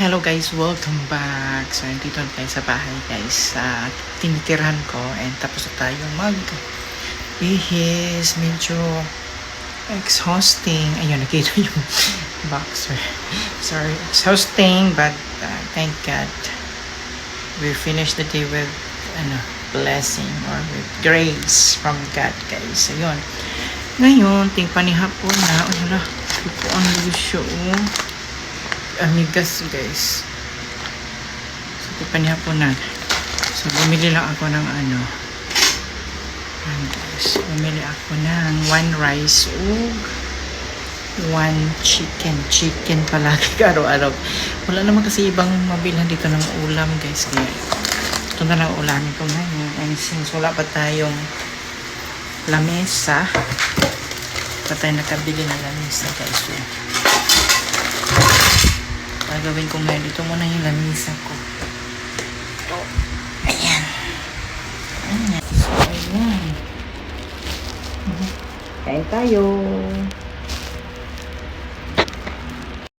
Hello guys, welcome back. So, nandito na tayo sa bahay guys. Tinitirahan ko and tapos na tayo mag-bihis. Medyo exhausting. Ayun, nakita yung boxer. Sorry, exhausting but thank God. We finished the day with blessing or with grace from God guys. Ayun. Ngayon, panihapon na. Wala, ito ang lusyo. Amigas guys. So panihapon na. So bumili lang ako ng guys. Bumili ako ng 1 rice o 1 chicken. Chicken palagi araw-araw. Wala naman kasi ibang mabilhan dito ng ulam guys. Kaya ito na lang ulamin ko ngayon. And since wala pa tayong lamesa, pa tayo nakabili ng lamesa guys. So, gagawin ko ngayon. Ito muna yung lamisa ko. Ito. Ayan. Ayan. So, ayan. Kain tayo.